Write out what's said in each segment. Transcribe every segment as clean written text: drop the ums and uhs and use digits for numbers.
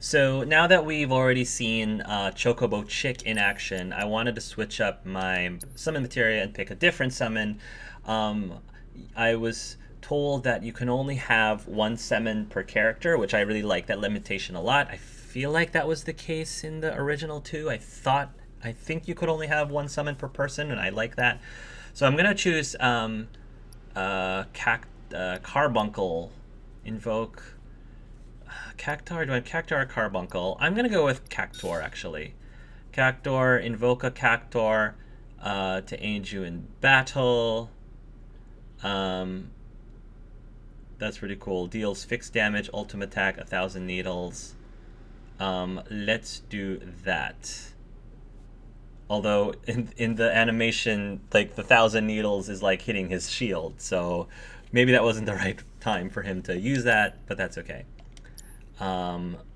So now that we've already seen Chocobo Chick in action, I wanted to switch up my summon materia and pick a different summon. Um, I was told that you can only have one summon per character, which I really like that limitation a lot. I feel like that was the case in the original too. I think you could only have one summon per person, and I like that. So I'm gonna choose Carbuncle, invoke. Cactar, do I have Cactar or Carbuncle? I'm gonna go with Cactor actually. Cactor, invoke a Cactor to aid you in battle. That's pretty cool. Deals fixed damage, ultimate attack, 1,000 needles. Let's do that. Although in the animation, like the 1,000 needles is like hitting his shield, so maybe that wasn't the right time for him to use that, but that's okay.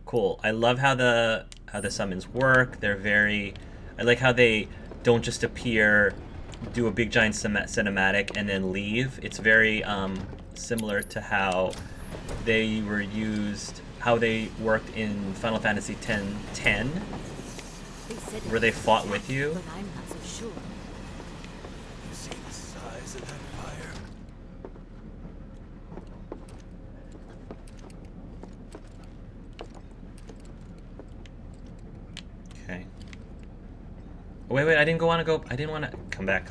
Cool. I love how the summons work. They're very. I like how they don't just appear, do a big giant cinematic, and then leave. It's very similar to how they were used, how they worked in Final Fantasy X, where they fought with you. But I'm not so sure. You see the size of that fire? Okay. Wait, I didn't want to come back,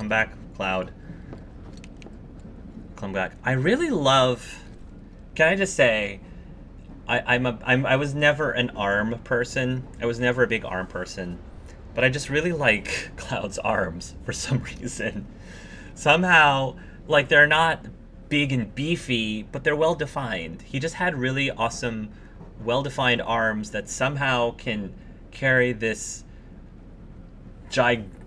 Cloud. Come back. I really love, can I just say, I was never an arm person. I was never a big arm person. But I just really like Cloud's arms for some reason. Somehow, like, they're not big and beefy, but they're well defined. He just had really awesome, well defined arms that somehow can carry this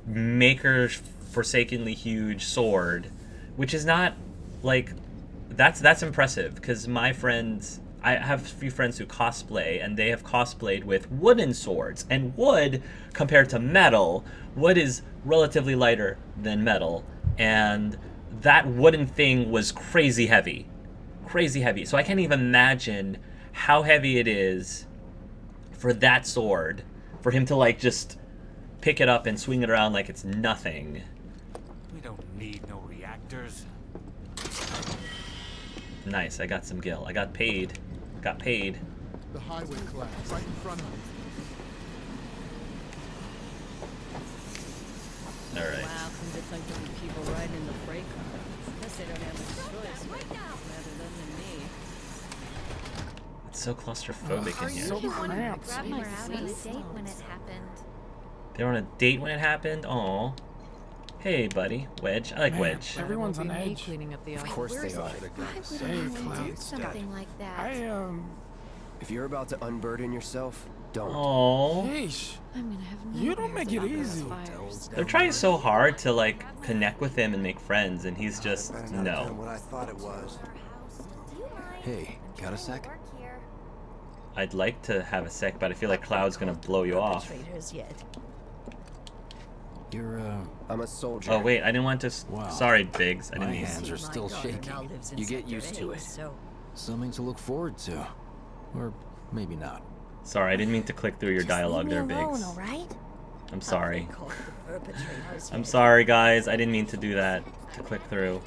maker forsakenly huge sword, which is not like, that's impressive, because my friends, I have a few friends who cosplay, and they have cosplayed with wooden swords, and wood compared to metal, wood is relatively lighter than metal, and that wooden thing was crazy heavy, so I can't even imagine how heavy it is for that sword, for him to like just pick it up and swing it around like it's nothing. We don't need no reactors. Nice, I got some gil. I got paid. The highway collapsed right in front of me. Alright. Wow, come to think there'll be people riding in the freight car. Guess they don't have a choice, but rather than me. It's so claustrophobic in here. So cramped. Grab We my were out on a seat. date when it happened. They were on a date when it happened? Aw. Hey, buddy. Wedge. I like Man, Wedge. everyone's on Won't be me cleaning cleaning up the Of office. course they are. Why would Say, anyone do Cloud. something like that? If you're about to unburden yourself, don't. Aw. Yeesh. I'm gonna have You don't nightmares make it about those easy. fires. They're trying so hard to, like, connect with him and make friends, and he's just, Better not have done no. what I thought it was. Do you mind? Hey, got a sec? Work here. I'd like to have a sec, but I feel like Cloud's gonna blow you off. Perpetrators yet. You're, I'm a soldier. Oh, wait, I didn't want to... Wow. Sorry, Biggs. I My didn't mean... hands are See, my still daughter shaking. now lives in You get Sector used to A, it. So Something to look forward to. Or maybe not. Sorry, I didn't mean to click through your dialogue there, Leave me alone, Biggs. all right? I'm sorry. call the perpetrators I'm yet. sorry, guys. I didn't mean to do that. To click through.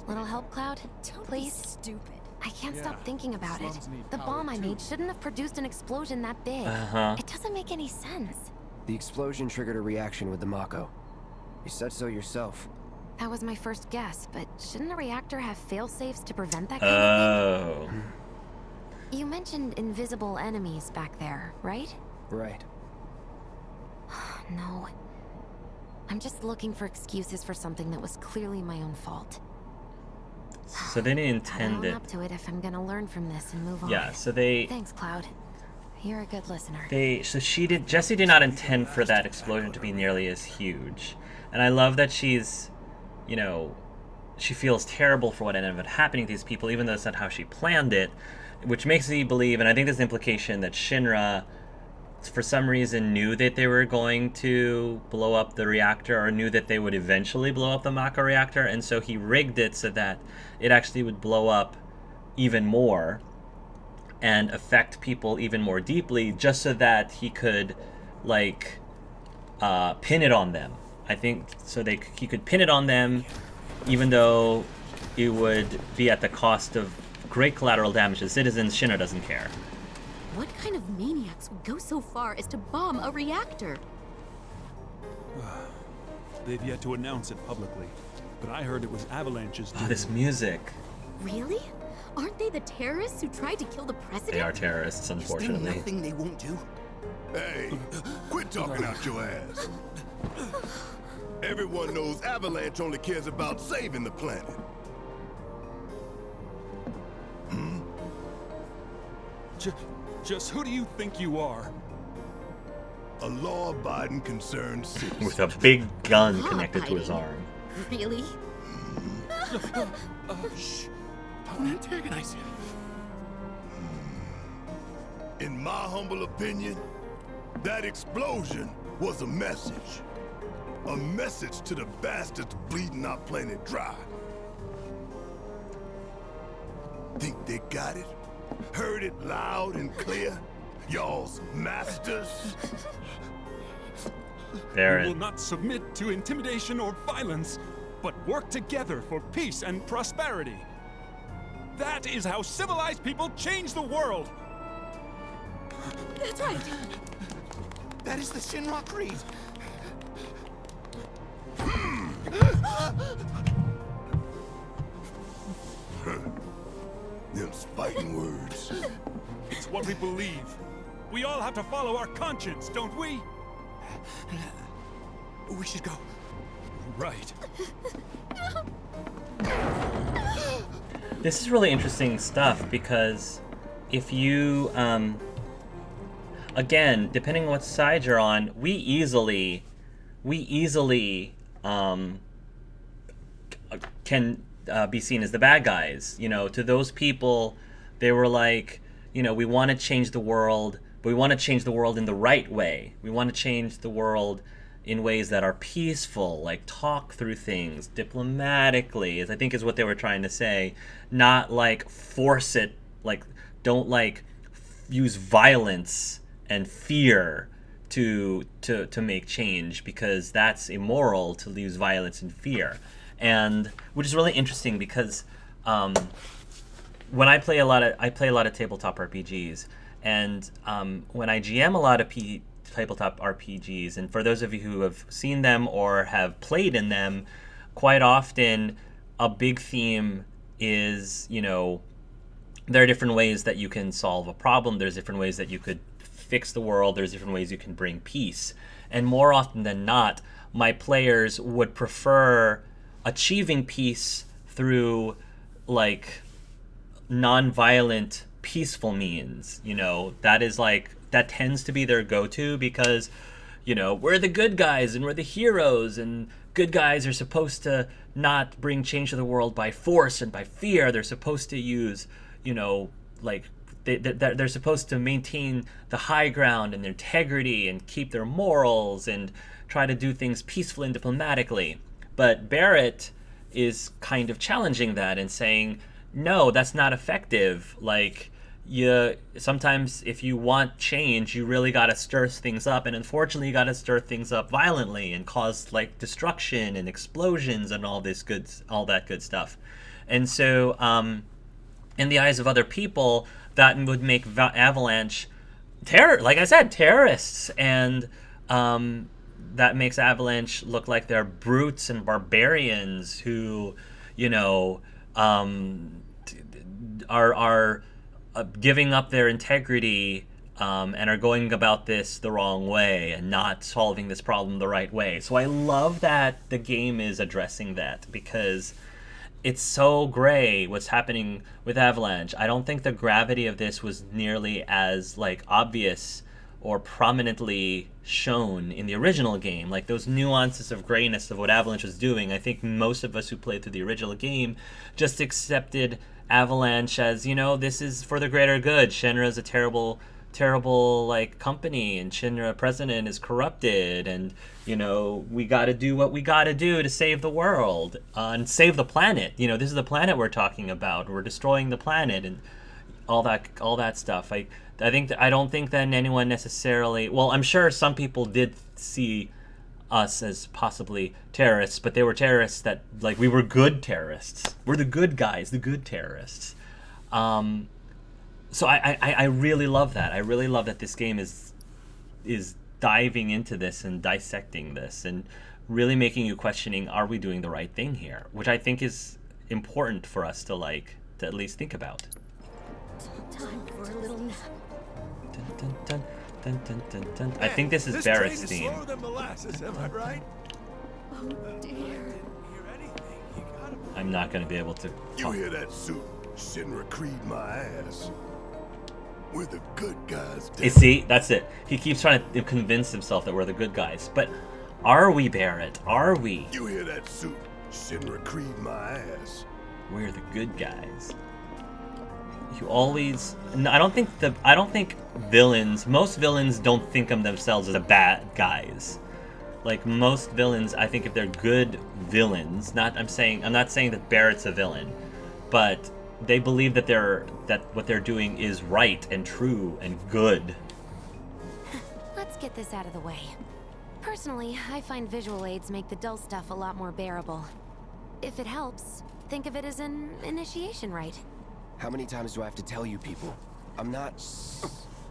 Little help, Cloud? Don't Please? be stupid. I can't Yeah, stop thinking about it. slums need The power bomb I too. made shouldn't have produced an explosion that big. Uh-huh. It doesn't make any sense. The explosion triggered a reaction with the Mako. You said so yourself. That was my first guess, but shouldn't a reactor have fail-safes to prevent that kind of Oh. thing? You mentioned invisible enemies back there, right? Right. No. I'm just looking for excuses for something that was clearly my own fault. So they didn't Gotta intend own it. up to it if I'm gonna learn from this and move on. Yeah, so they... Thanks, Cloud. You're a good listener. Jessie did not intend for that explosion to be nearly as huge. And I love that she's, you know, she feels terrible for what ended up happening to these people, even though it's not how she planned it, which makes me believe, and I think there's an implication that Shinra, for some reason, knew that they were going to blow up the reactor, or knew that they would eventually blow up the Mako reactor, and so he rigged it so that it actually would blow up even more. and affect people even more deeply, just so that he could, like, pin it on them. I think so he could pin it on them, even though it would be at the cost of great collateral damage to citizens. Shinra doesn't care. What kind of maniacs would go so far as to bomb a reactor? They've yet to announce it publicly, but I heard it was Avalanche's doing. Oh, this music. Really? Aren't they the terrorists who tried to kill the president? They are terrorists, Is there unfortunately. nothing they won't do? Hey, quit talking out your ass. Everyone knows Avalanche only cares about saving the planet. Just who do you think you are? A law-abiding concerned citizen. With a big gun connected to his Law-abiding. arm. Really? Shh. Don't antagonize him. In my humble opinion, that explosion was a message. A message to the bastards bleeding our planet dry. Think they got it? Heard it loud and clear? Y'all's masters? We will Barrett. not submit to intimidation or violence, but work together for peace and prosperity. That is how civilized people change the world. That's right. That is the Shinra Creed. Them fighting words. It's what we believe. We all have to follow our conscience, don't we? We should go. Right. This is really interesting stuff because if you, again, depending on what side you're on, we easily can be seen as the bad guys. You know, to those people, they were like, you know, we want to change the world, but we want to change the world in the right way. We want to change the world in ways that are peaceful, like talk through things diplomatically, as I think is what they were trying to say, not like force it, like don't like use violence and fear to make change, because that's immoral to use violence and fear. And which is really interesting because when I play a lot of tabletop RPGs, and when I GM a lot of tabletop RPGs, and for those of you who have seen them or have played in them, quite often a big theme is, you know, there are different ways that you can solve a problem. There's different ways that you could fix the world. There's different ways you can bring peace. And more often than not, my players would prefer achieving peace through like non-violent, peaceful means. You know, that tends to be their go-to because, you know, we're the good guys and we're the heroes, and good guys are supposed to not bring change to the world by force and by fear. They're supposed to use, you know, like they're supposed to maintain the high ground and their integrity and keep their morals and try to do things peacefully and diplomatically. But Barrett is kind of challenging that and saying, no, that's not effective. Like, sometimes if you want change, you really got to stir things up, and unfortunately you got to stir things up violently and cause like destruction and explosions and all that good stuff. And so in the eyes of other people, that would make Avalanche like I said, terrorists, and that makes Avalanche look like they're brutes and barbarians who, you know, are giving up their integrity and are going about this the wrong way and not solving this problem the right way. So I love that the game is addressing that, because it's so gray what's happening with Avalanche. I don't think the gravity of this was nearly as like obvious or prominently shown in the original game. Like those nuances of grayness of what Avalanche was doing, I think most of us who played through the original game just accepted Avalanche as, you know, this is for the greater good. Shinra is a terrible like company, and Shinra president is corrupted, and, you know, we got to do what we got to do to save the world and save the planet. You know, this is the planet we're talking about. We're destroying the planet, and all that stuff. I don't think that anyone necessarily. Well, I'm sure some people did see us as possibly terrorists, but they were terrorists that, like, we were good terrorists. We're the good guys, the good terrorists. So I really love that. I really love that this game is diving into this and dissecting this and really making you questioning, are we doing the right thing here? Which I think is important for us to at least think about. Time for a little nap. Dun, dun, dun, dun, dun, dun, dun. I think this is Barrett's theme. Slower than molasses, am I right? Oh dear. I'm not going to be able to. You hear that, suit? Shinra Creed my ass. We're the good guys. You see, that's it. He keeps trying to convince himself that we're the good guys, but are we, Barrett? Are we? You hear that, suit? Shinra Creed my ass. We're the good guys. You always. No, I don't think villains. Most villains don't think of themselves as the bad guys. Like, most villains, I think if they're good villains, I'm not saying that Barrett's a villain, but they believe that what they're doing is right and true and good. Let's get this out of the way. Personally, I find visual aids make the dull stuff a lot more bearable. If it helps, think of it as an initiation rite. How many times do I have to tell you people? I'm not...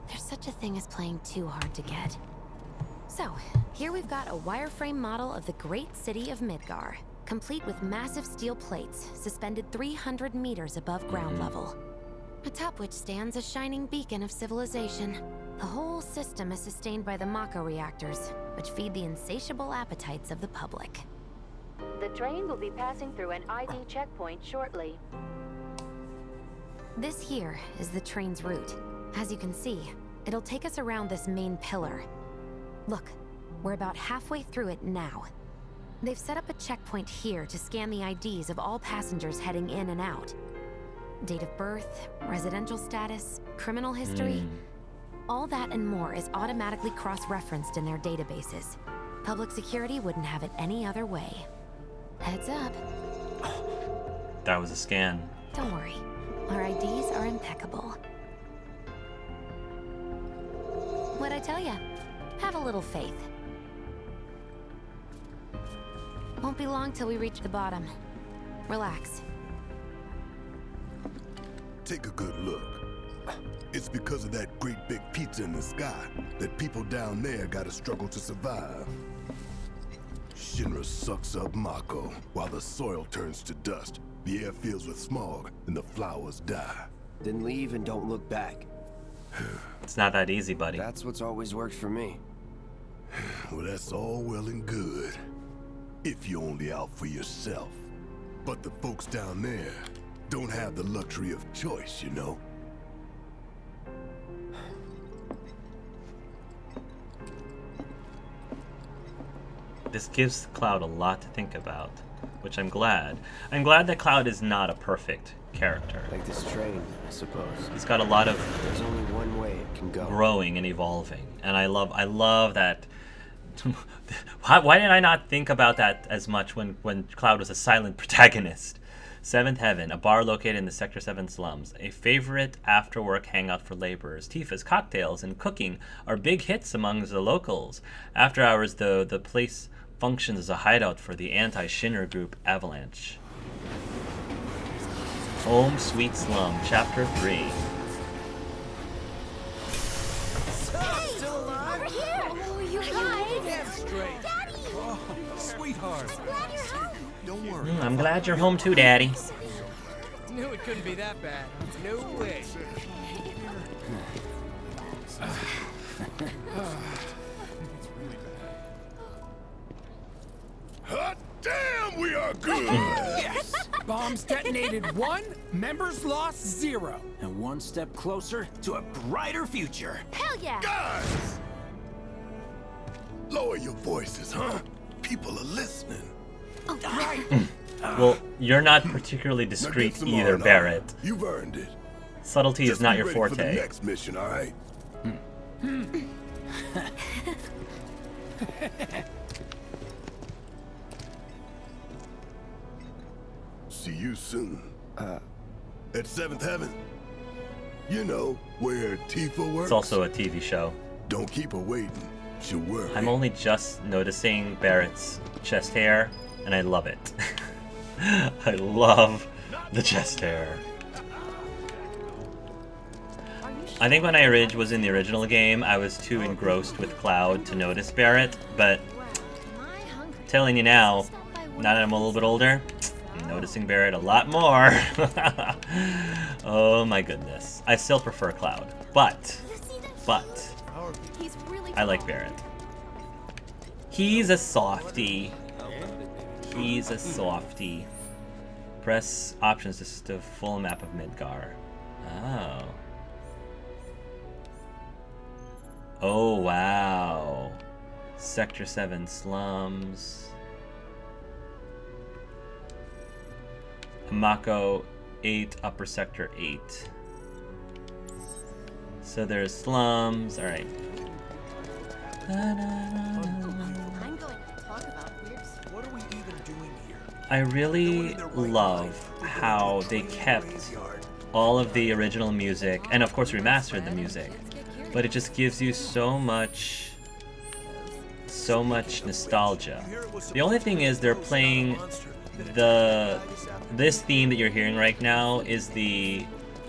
There's such a thing as playing too hard to get. So, here we've got a wireframe model of the great city of Midgar, complete with massive steel plates suspended 300 meters above ground level, atop which stands a shining beacon of civilization. The whole system is sustained by the Mako reactors, which feed the insatiable appetites of the public. The train will be passing through an ID checkpoint shortly. This here is the train's route. As you can see, it'll take us around this main pillar. Look, we're about halfway through it now. They've set up a checkpoint here to scan the IDs of all passengers heading in and out. Date of birth, residential status, criminal history. All that and more is automatically cross-referenced in their databases. Public security wouldn't have it any other way. Heads up. That was a scan. Don't worry. Our IDs are impeccable. What'd I tell ya? Have a little faith. Won't be long till we reach the bottom. Relax. Take a good look. It's because of that great big pizza in the sky that people down there gotta struggle to survive. Shinra sucks up Mako while the soil turns to dust, the air fills with smog, and the flowers die. Then leave and don't look back. It's not that easy, buddy. That's what's always worked for me. Well, that's all well and good, if you're only out for yourself. But the folks down there don't have the luxury of choice, you know? This gives Cloud a lot to think about, which I'm glad. I'm glad that Cloud is not a perfect character. Like this train, I suppose. He's got a lot of There's only one way it can go. growing and evolving, and I love that. Why did I not think about that as much when Cloud was a silent protagonist? Seventh Heaven, a bar located in the Sector 7 slums. A favorite after-work hangout for laborers. Tifa's cocktails and cooking are big hits among the locals. After hours, though, the place functions as a hideout for the anti-Shinra group Avalanche. Home Sweet Slum, Chapter 3. Hey! Still alive? Over here! Oh, you guys! Straight. Daddy! Oh, sweetheart. Glad you're home! Don't worry. I'm glad you're home too, Daddy. Knew it couldn't be that bad. No way. Hot damn, we are good! Yes! Bombs detonated 1, members lost 0. And one step closer to a brighter future. Hell yeah! Guys! Lower your voices, huh? People are listening. Oh, right. Well, you're not particularly Now get discreet some either, on, huh? Barrett. You've earned it. Subtlety Just is not be your ready for the forte. next mission, all right? See you soon. At Seventh Heaven. You know, where Tifa works. It's also a TV show. Don't keep her waiting. She'll worry. I'm only just noticing Barrett's chest hair, and I love it. I love the chest hair. I think when I was in the original game, I was too engrossed with Cloud to notice Barrett, but telling you now that I'm a little bit older, I'm noticing Barrett a lot more. Oh my goodness. I still prefer Cloud, but I like Barrett. He's a softie. He's a softie. Press options to see the full map of Midgar. Oh. Oh, wow. Sector 7 slums. Mako 8, upper sector 8. So there's slums. Alright. I'm going to talk about weird. What are we even doing here? I really love how they kept all of the original music, and of course remastered the music, but it just gives you so much nostalgia. The only thing is they're playing this theme that you're hearing right now is the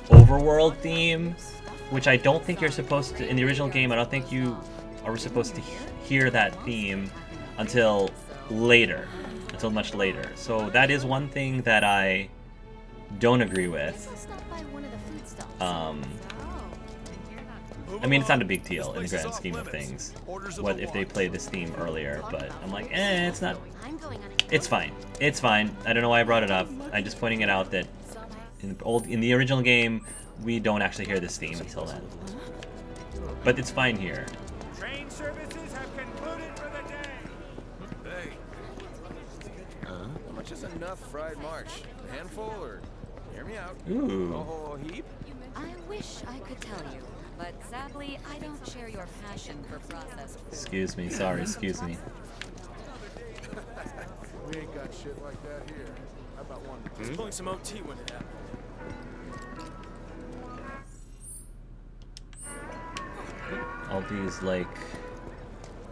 overworld theme, which I don't think you're supposed to, in the original game, I don't think you are supposed to hear that theme until later, until much later. So that is one thing that I don't agree with. I mean, it's not a big deal in the grand scheme of things. What if they play this theme earlier? But I'm like, it's not. It's fine. It's fine. I don't know why I brought it up. I'm just pointing it out that in the original game, we don't actually hear this theme until then. But it's fine here. Train services have concluded for the day. Hey. How much is enough fried march? A handful or hear me out? Ooh. A whole heap? I wish I could tell you, but sadly, I don't share your passion for processed food. Excuse me. Sorry. Excuse me. We ain't got shit like that here. How about one? Just pulling some OT when it happened. All these like.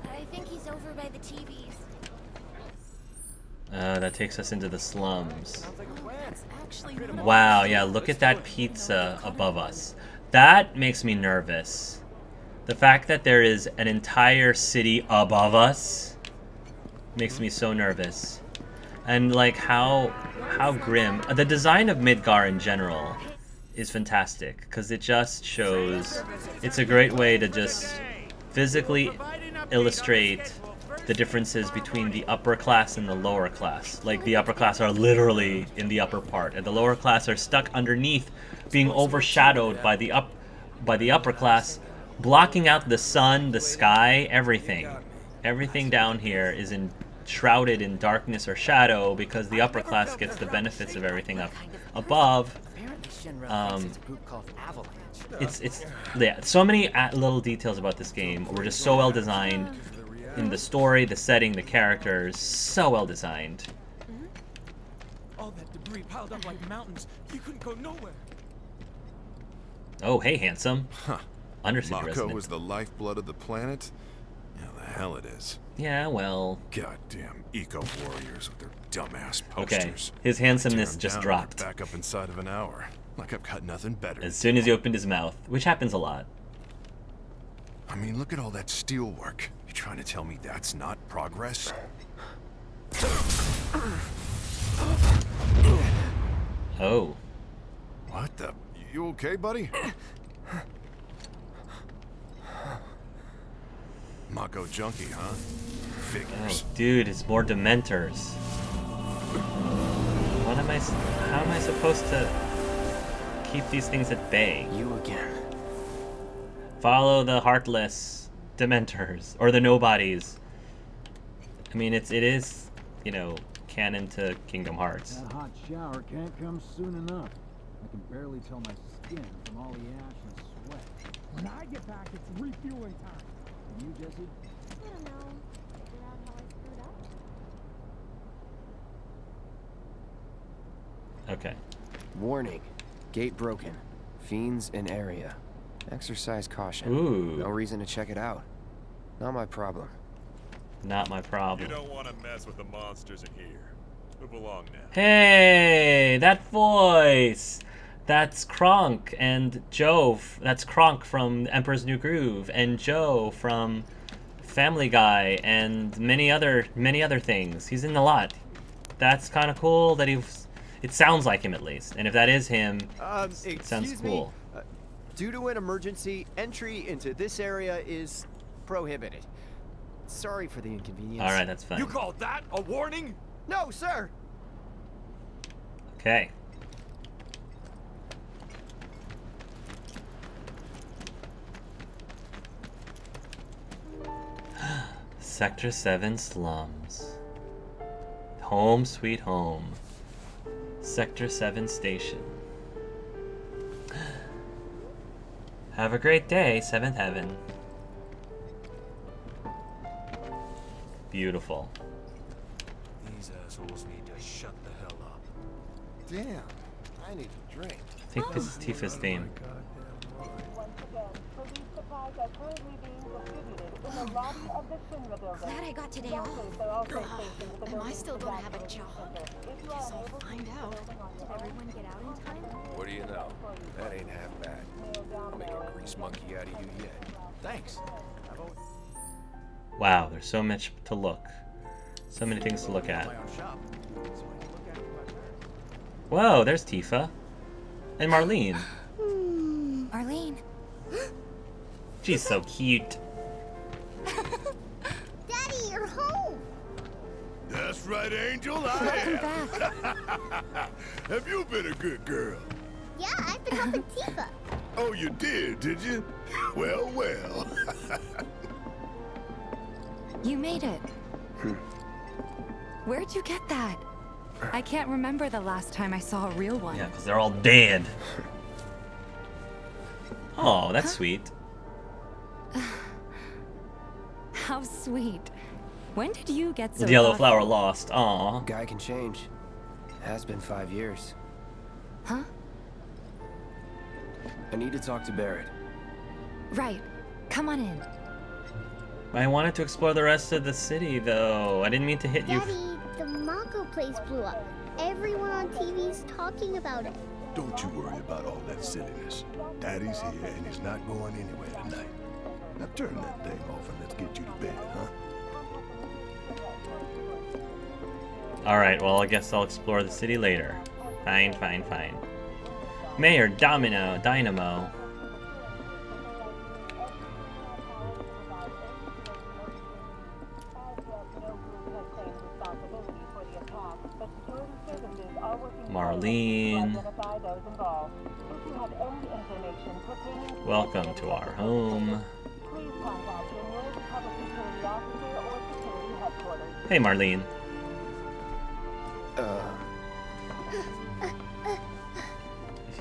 I think he's over by the TVs. That takes us into the slums. Wow, yeah, look at that pizza above us. That makes me nervous. The fact that there is an entire city above us makes me so nervous. And like how grim. The design of Midgar in general is fantastic because it just shows, it's a great way to just physically illustrate the differences between the upper class and the lower class. Like the upper class are literally in the upper part, and the lower class are stuck underneath, being overshadowed by the upper class, blocking out the sun, the sky, everything. Everything down here is shrouded in darkness or shadow because the upper class gets the benefits of everything up above. It's yeah, so many little details about this game were just so well designed. In the story, the setting, the characters, so well designed. All that debris piled up like mountains. You couldn't go nowhere. Oh, hey, handsome. Huh. Undercity Mako resident. was the lifeblood of the planet? Yeah, the hell it is. Yeah, well. Goddamn eco-warriors with their dumbass posters. Okay, his handsomeness just Down, dropped. Back up inside of an hour. Like I've got nothing better. As soon as he opened his mouth, which happens a lot. I mean, look at all that steel work. You trying to tell me that's not progress? Oh. What the? You okay, buddy? Mako junkie, huh? Figures. Oh, dude, it's more Dementors. How am I supposed to keep these things at bay? You again. Follow the heartless Dementors, or the nobodies. I mean, it is, you know, canon to Kingdom Hearts. That hot shower can't come soon enough. I can barely tell my skin from all the ash and sweat. When I get back, it's refueling time. And you, Jesse? I don't know. Figure out how I screwed up. Okay. Warning. Gate broken. Fiends in area. Exercise caution. Ooh. No reason to check it out. Not my problem. Not my problem. You don't want to mess with the monsters in here. Move along now. Hey, that voice! That's Kronk and Joe. That's Kronk from Emperor's New Groove and Joe from Family Guy and many other things. He's in a lot. That's kind of cool that it sounds like him at least. And if that is him, it sounds cool. Due to an emergency, entry into this area is prohibited. Sorry for the inconvenience. All right, that's fine. You call that a warning? No, sir. Okay. Sector 7 slums. Home sweet home. Sector 7 station. Have a great day, 7th Heaven. Beautiful. These assholes need to shut the hell up. Damn, I need a drink. I think this is Tifa's theme. Glad I got today off. Am I still gonna have a job? Guess I'll find out. Did everyone get out in time? What do you know? That ain't half bad. I'll make a grease monkey out of you yet. Thanks. Wow, there's so much to look. So many things to look at. Whoa, there's Tifa. And Marlene. Marlene. She's so cute. Daddy, you're home. That's right, Angel. Welcome back. Have you been a good girl? Yeah, I've been helping Tifa. Oh, you did you? Well, well. You made it. Where'd you get that? I can't remember the last time I saw a real one. Yeah, because they're all dead. Oh, that's sweet. How sweet. When did you get so The yellow thoughtful? flower lost. Aw. Guy can change. Has been 5 years. Huh? I need to talk to Barrett. Right. Come on in. I wanted to explore the rest of the city, though. I didn't mean to hit you. Daddy, the Mako place blew up. Everyone on TV's talking about it. Don't you worry about all that silliness. Daddy's here and he's not going anywhere tonight. Now turn that thing off and let's get you to bed, huh? Alright, well, I guess I'll explore the city later. Fine, fine, fine. Mayor Dynamo. Marlene. Welcome to our home. Hey, Marlene.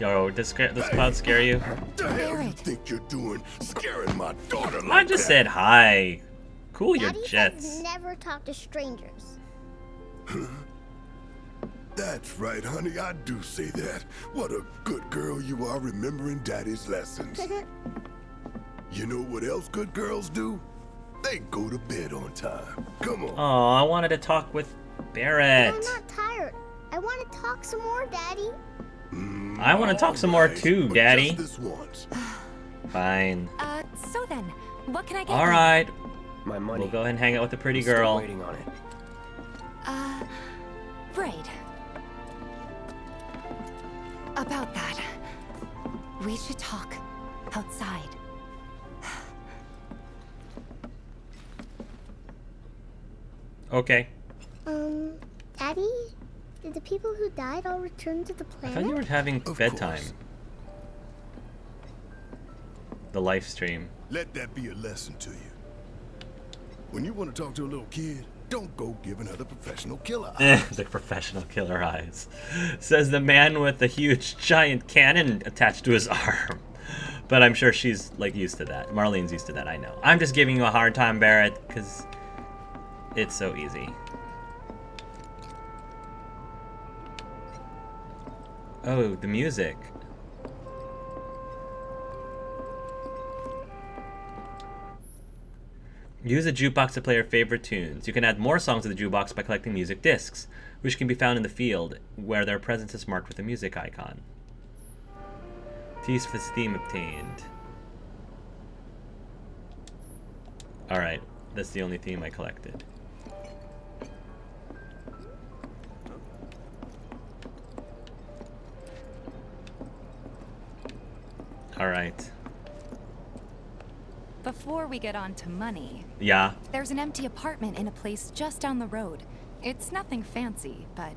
Yo, does cloud scare you? What the hell you think you're doing, scaring my daughter like I just said hi. Cool your Daddy jets. says never talk to strangers. That's right, honey, I do say that. What a good girl you are remembering Daddy's lessons. You know what else good girls do? They go to bed on time. Come on. Oh, I wanted to talk with Barrett. I'm not tired. I want to talk some more, Daddy. I want to talk some more too, but Daddy. just this once. Fine. So then, what can I get? All right. My money. We'll go ahead and hang out with the pretty I'm still girl. waiting on it. Right. About that. We should talk outside. Okay. Daddy? Did the people who died all return to the I planet? thought you were having Of bedtime. course. The live stream. Let that be a lesson to you. When you want to talk to a little kid, don't go giving her the professional killer eyes. The professional killer eyes. Says the man with the huge giant cannon attached to his arm. But I'm sure she's like used to that. Marlene's used to that, I know. I'm just giving you a hard time, Barrett, because it's so easy. Oh, the music. Use a jukebox to play your favorite tunes. You can add more songs to the jukebox by collecting music discs, which can be found in the field where their presence is marked with a music icon. Tifa's theme obtained. Alright, that's the only theme I collected. Alright. Before we get on to money, Yeah. there's an empty apartment in a place just down the road. It's nothing fancy, but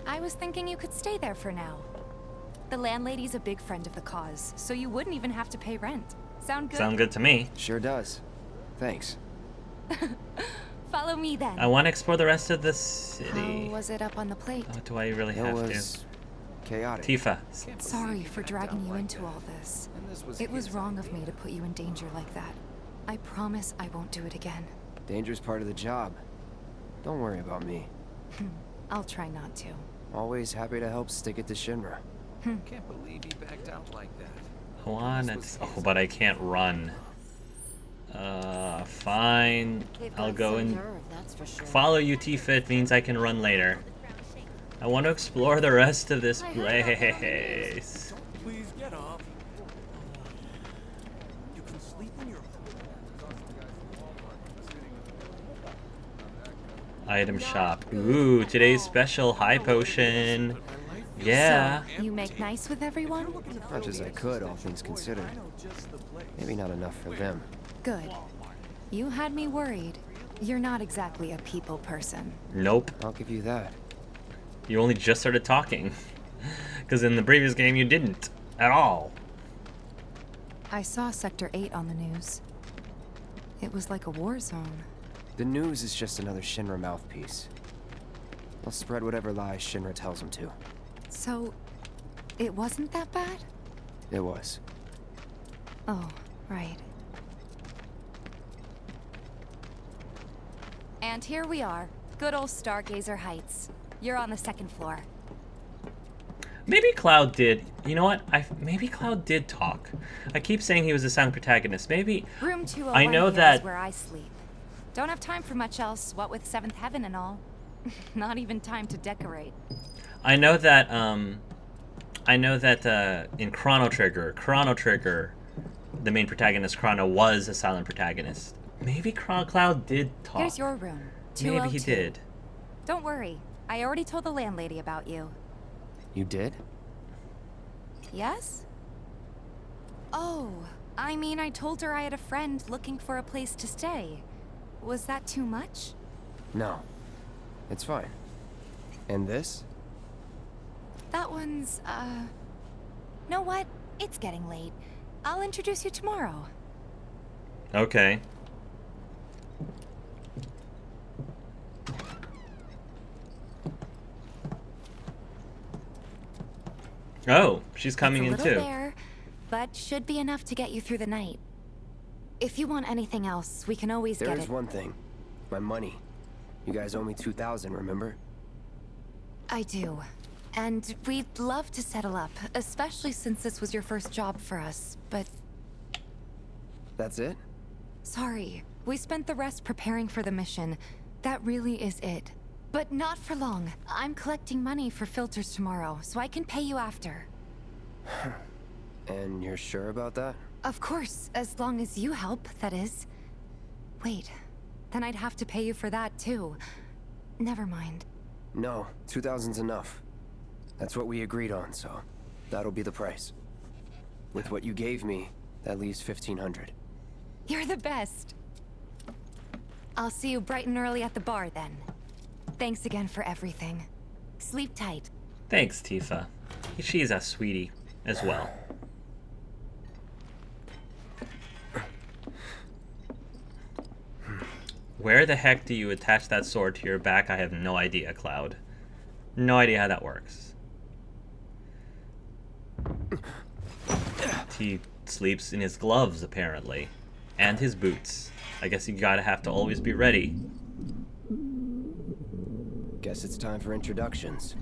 I was thinking you could stay there for now. The landlady's a big friend of the cause, so you wouldn't even have to pay rent. Sound good? Sound good to me. Sure does. Thanks. Follow me then. I want to explore the rest of the city. How was it up on the plate? Oh, do I really have to? Chaotic. Tifa. Sorry for dragging you into all this. It was wrong of me to put you in danger like that. I promise I won't do it again. Danger's part of the job. Don't worry about me. I'll try not to. Always happy to help stick it to Shinra. Can't believe he backed out like that. I want it. Oh, but I can't run. Fine. I'll go and follow you, Tifa. It means I can run later. I want to explore the rest of this place. Please get up. You can sleep in your Item shop. Ooh, today's special high potion. Yeah. So, you make nice with everyone? Much as I could, all things considered. Maybe not enough for them. Good. You had me worried. You're not exactly a people person. Nope. I'll give you that. You only just started talking. Because in the previous game you didn't. At all. I saw Sector 8 on the news. It was like a war zone. The news is just another Shinra mouthpiece. They'll spread whatever lies Shinra tells them to. So, it wasn't that bad? It was. Oh, right. And here we are. Good old Stargazer Heights. You're on the second floor. Maybe Cloud did. You know what? Maybe Cloud did talk. I keep saying he was the silent protagonist. Maybe. Room 201 I know here that. is where I sleep. Don't have time for much else. What with Seventh Heaven and all. Not even time to decorate. I know that. In Chrono Trigger, the main protagonist Chrono was a silent protagonist. Maybe Cloud did talk. Here's your room. Maybe he 202. did. Don't worry. I already told the landlady about you. You did? Yes? Oh, I mean, I told her I had a friend looking for a place to stay. Was that too much? No. It's fine. And this? That one's, know what? It's getting late. I'll introduce you tomorrow. Okay. Oh, she's coming in It's a too. little bare, but should be enough to get you through the night. If you want anything else, we can always get it. There's one thing. My money. You guys owe me 2,000, remember? I do. And we'd love to settle up, especially since this was your first job for us, but... That's it? Sorry. We spent the rest preparing for the mission. That really is it. But not for long. I'm collecting money for filters tomorrow, so I can pay you after. And you're sure about that? Of course, as long as you help, that is. Wait, then I'd have to pay you for that too. Never mind. No, 2,000's enough. That's what we agreed on, so that'll be the price. With what you gave me, that leaves 1,500. You're the best. I'll see you bright and early at the bar then. Thanks again for everything. Sleep tight. Thanks, Tifa. She's a sweetie as well. Where the heck do you attach that sword to your back? I have no idea, Cloud. No idea how that works. He sleeps in his gloves, apparently. And his boots. I guess you gotta have to always be ready. Guess it's time for introductions.